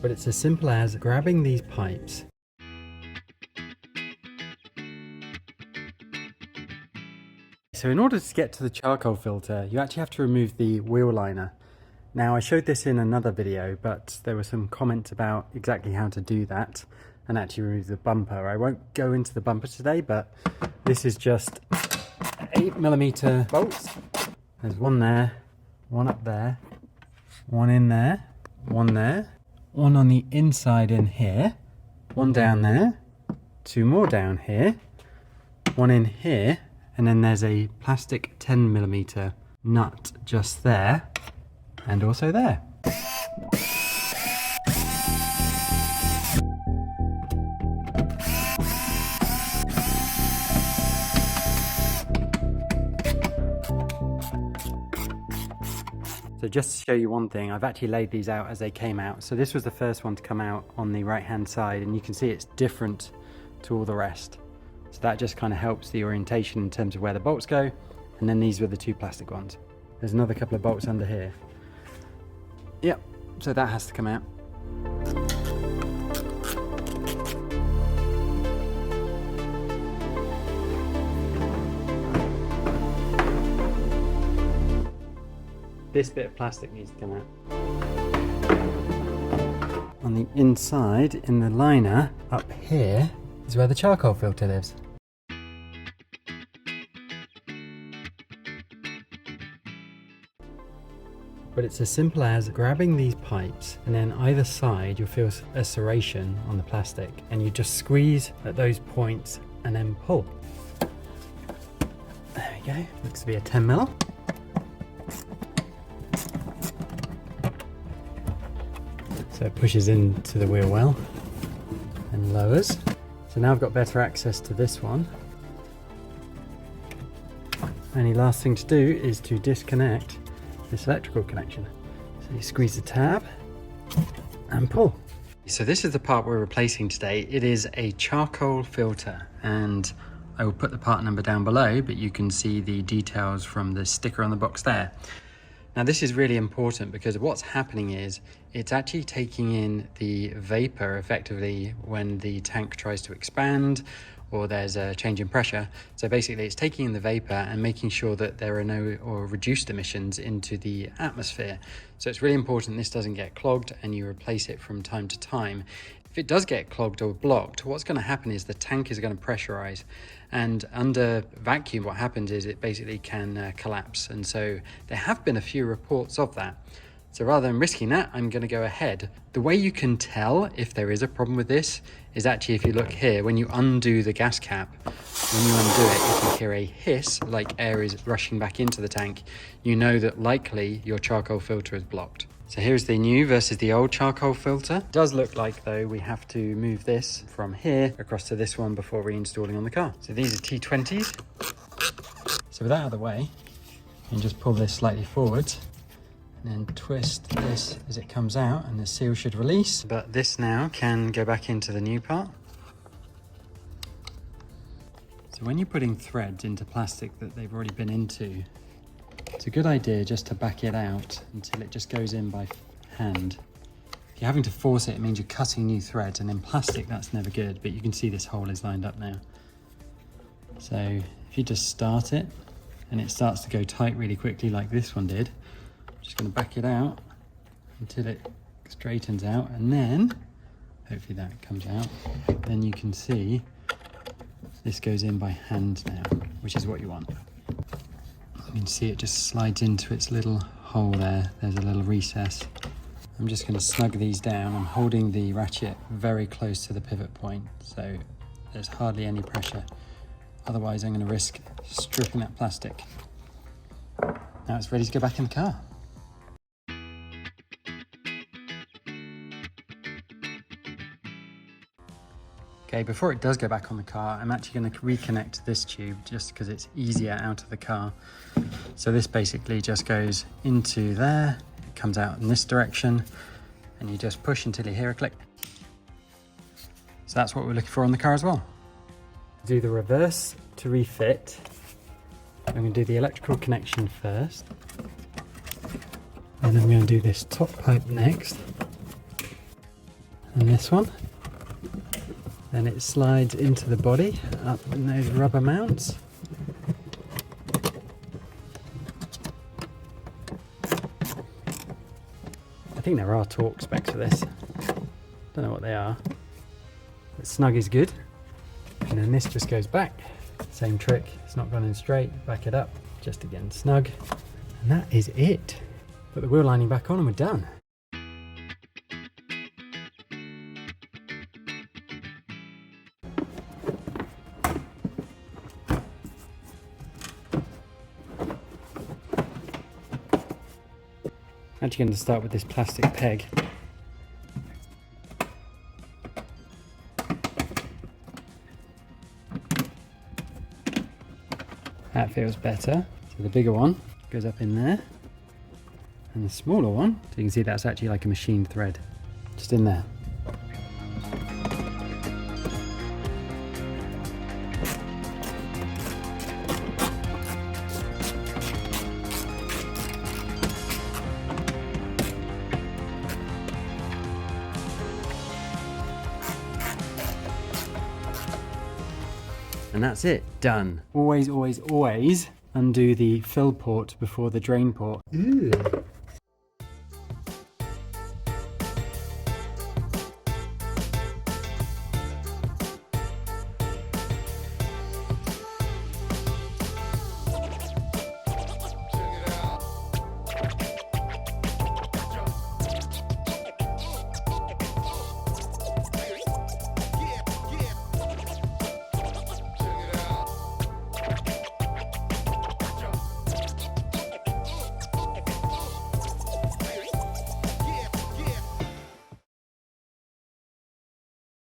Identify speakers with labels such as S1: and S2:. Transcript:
S1: But it's as simple as grabbing these pipes, so in order to get to the charcoal filter, you actually have to remove the wheel liner. Now, I showed this in another video, but there were some comments about exactly how to do that and actually remove the bumper. I won't go into the bumper today, but this is just 8mm bolts. There's one there, one up there, one in there, one there, one on the inside in here, one down there, two more down here, one in here, and then there's a plastic 10mm nut just there and also there. So just to show you one thing, I've actually laid these out as they came out. So this was the first one to come out on the right hand side, and you can see it's different to all the rest. So that just kind of helps the orientation in terms of where the bolts go. And then these were the two plastic ones. There's another couple of bolts under here. Yep, so that has to come out. This bit of plastic needs to come out. On the inside, in the liner, up here, is where the charcoal filter lives. But it's as simple as grabbing these pipes, and then either side you'll feel a serration on the plastic, and you just squeeze at those points and then pull. There we go, looks to be a 10mm. So it pushes into the wheel well and lowers. So now I've got better access to this one. Only last thing to do is to disconnect this electrical connection. So you squeeze the tab and pull. So this is the part we're replacing today. It is a charcoal filter, and I will put the part number down below, but you can see the details from the sticker on the box there. Now this is really important because what's happening is it's actually taking in the vapor effectively when the tank tries to expand or there's a change in pressure. So basically it's taking in the vapor and making sure that there are no or reduced emissions into the atmosphere. So it's really important this doesn't get clogged and you replace it from time to time. If it does get clogged or blocked, what's going to happen is the tank is going to pressurize, and under vacuum what happens is it basically can collapse, and so there have been a few reports of that. So rather than risking that, I'm going to go ahead. The way you can tell if there is a problem with this is actually if you look here, when you undo the gas cap, when you undo it, if you hear a hiss like air is rushing back into the tank, you know that likely your charcoal filter is blocked. So here's the new versus the old charcoal filter. It does look like though we have to move this from here across to this one before reinstalling on the car. So these are T20s. So with that out of the way, you can just pull this slightly forward and then twist this as it comes out, and the seal should release. But this now can go back into the new part. So when you're putting threads into plastic that they've already been into, it's a good idea just to back it out until it just goes in by hand. If you're having to force it, it means you're cutting new threads, and in plastic that's never good, but you can see this hole is lined up now. So if you just start it and it starts to go tight really quickly like this one did, I'm just going to back it out until it straightens out, and then hopefully that comes out. Then you can see this goes in by hand now, which is what you want. You can see it just slides into its little hole there. There's a little recess. I'm just going to snug these down. I'm holding the ratchet very close to the pivot point, so there's hardly any pressure. Otherwise I'm going to risk stripping that plastic. Now it's ready to go back in the car. Okay, before it does go back on the car, I'm actually going to reconnect this tube just because it's easier out of the car. So this basically just goes into there, it comes out in this direction, and you just push until you hear a click. So that's what we're looking for on the car as well. Do the reverse to refit. I'm going to do the electrical connection first, and then I'm going to do this top pipe next. And this one. Then it slides into the body, up in those rubber mounts. I think there are torque specs for this. Don't know what they are. But snug is good. And then this just goes back. Same trick, it's not running straight, back it up, just again snug. And that is it. Put the wheel lining back on and we're done. Actually going to start with this plastic peg. That feels better. So the bigger one goes up in there, and the smaller one, so you can see that's actually like a machined thread, just in there. And that's it, done. Always, always, always undo the fill port before the drain port. Ew.